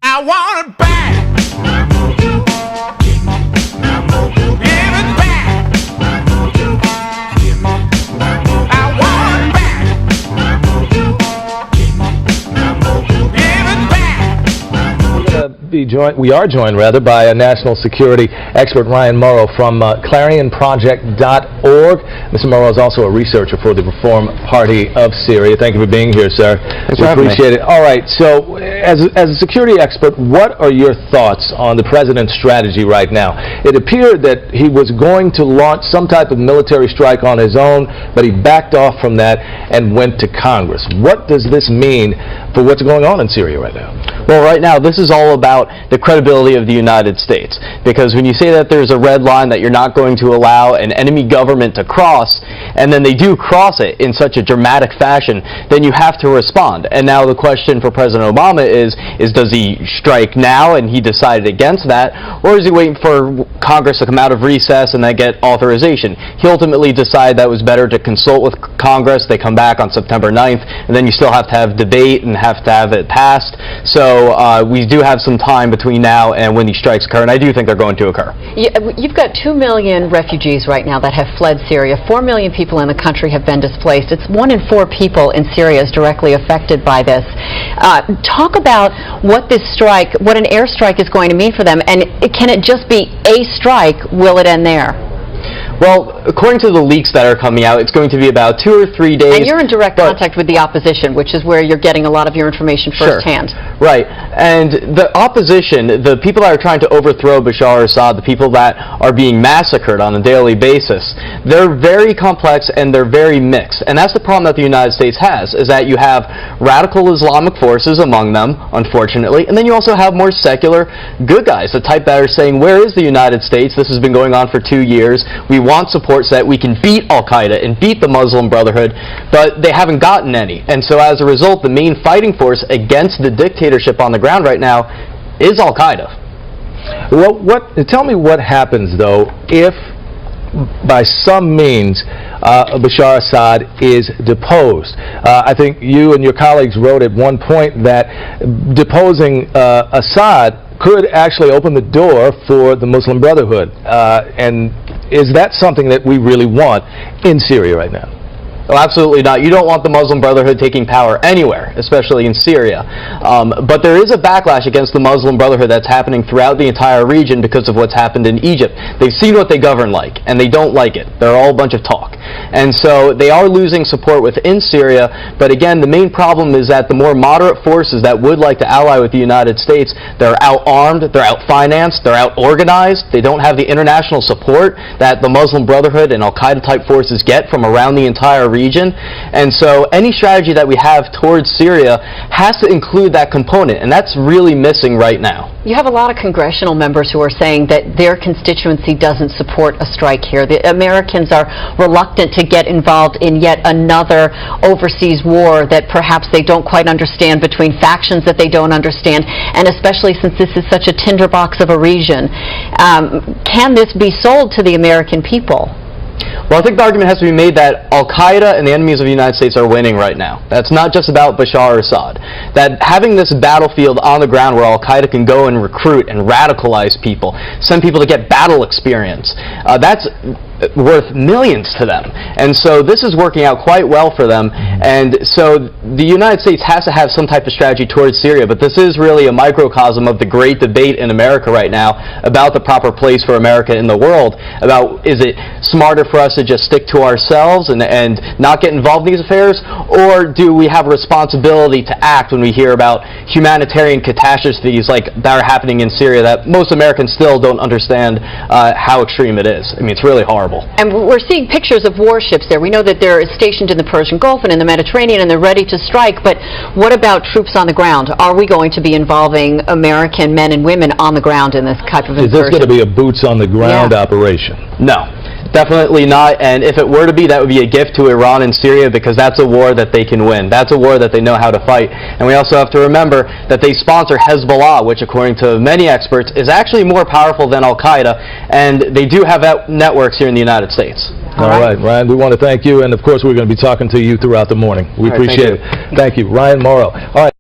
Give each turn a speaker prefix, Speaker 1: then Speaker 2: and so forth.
Speaker 1: I want it back. Give it back. I want it back. Give it back.
Speaker 2: We are joined by a national security expert, Ryan Morrow, from ClarionProject.org. Mr. Morrow is also a researcher for the Reform Party of Syria. Thank you for being here, sir. We appreciate it. All right, so as a security expert, what are your thoughts on the president's strategy right now? It appeared that he was going to launch some type of military strike on his own, but he backed off from that and went to Congress. What does this mean for what's going on in Syria right now?
Speaker 3: Well, right now, this is all about the credibility of the United States. Because when you say that there's a red line that you're not going to allow an enemy government to cross, and then they do cross it in such a dramatic fashion, then you have to respond. And now the question for President Obama is does he strike now and he decided against that, or is he waiting for Congress to come out of recess and then get authorization? He ultimately decided that it was better to consult with Congress. They come back on September 9th, and then you still have to have debate and have to have it passed. So we do have some time between now and when these strikes occur, and I do think they're going to occur.
Speaker 4: You've got 2 million refugees right now that have fled Syria. 4 million people in the country have been displaced. It's 1 in 4 people in Syria is directly affected by this. Talk about what this strike, what an airstrike is going to mean for them, and can it just be a strike? Will it end there?
Speaker 3: Well, according to the leaks that are coming out, it's going to be about 2 or 3 days.
Speaker 4: And you're in direct contact with the opposition, which is where you're getting a lot of your information firsthand.
Speaker 3: Sure. Right. And the opposition, the people that are trying to overthrow Bashar al-Assad, the people that are being massacred on a daily basis, they're very complex and they're very mixed. And that's the problem that the United States has, is that you have radical Islamic forces among them, unfortunately, and then you also have more secular good guys, the type that are saying, where is the United States? This has been going on for 2 years. We want support so that we can beat Al-Qaeda and beat the Muslim Brotherhood, but they haven't gotten any. And so as a result, the main fighting force against the dictatorship on the ground right now is Al-Qaeda.
Speaker 2: Well, tell me what happens, though, if by some means Bashar Assad is deposed. I think you and your colleagues wrote at one point that deposing Assad could actually open the door for the Muslim Brotherhood. And is that something that we really want in Syria right now?
Speaker 3: Oh, absolutely not. You don't want the Muslim Brotherhood taking power anywhere, especially in Syria. But there is a backlash against the Muslim Brotherhood that's happening throughout the entire region because of what's happened in Egypt. They've seen what they govern like, and they don't like it. They're all a bunch of talk. And so they are losing support within Syria, but again, the main problem is that the more moderate forces that would like to ally with the United States, they're out-armed, they're out-financed, they're out-organized, they don't have the international support that the Muslim Brotherhood and Al-Qaeda type forces get from around the entire region. And so any strategy that we have towards Syria has to include that component, and that's really missing right now.
Speaker 4: You have a lot of congressional members who are saying that their constituency doesn't support a strike here. The Americans are reluctant to get involved in yet another overseas war that perhaps they don't quite understand, between factions that they don't understand, and especially since this is such a tinderbox of a region. Can this be sold to the American people?
Speaker 3: Well, I think the argument has to be made that Al-Qaeda and the enemies of the United States are winning right now. That's not just about Bashar al-Assad. That having this battlefield on the ground where Al-Qaeda can go and recruit and radicalize people, send people to get battle experience, that's worth millions to them. And so this is working out quite well for them. And so the United States has to have some type of strategy towards Syria, but this is really a microcosm of the great debate in America right now about the proper place for America in the world, about is it smarter for us to just stick to ourselves and not get involved in these affairs, or do we have a responsibility to act when we hear about humanitarian catastrophes like that are happening in Syria that most Americans still don't understand how extreme it is. I mean, it's really horrible.
Speaker 4: And we're seeing pictures of warships there. We know that they're stationed in the Persian Gulf and in the Mediterranean, and they're ready to strike, but what about troops on the ground? Are we going to be involving American men and women on the ground in this type of incursion?
Speaker 2: Is this going to be a boots-on-the-ground operation?
Speaker 3: No. Definitely not, and if it were to be, that would be a gift to Iran and Syria, because that's a war that they can win. That's a war that they know how to fight. And we also have to remember that they sponsor Hezbollah, which according to many experts is actually more powerful than Al-Qaeda, and they do have networks here in the United States.
Speaker 2: All right, Ryan, we want to thank you, and of course we're going to be talking to you throughout the morning. We appreciate it. Thank you. Ryan Morrow. All right.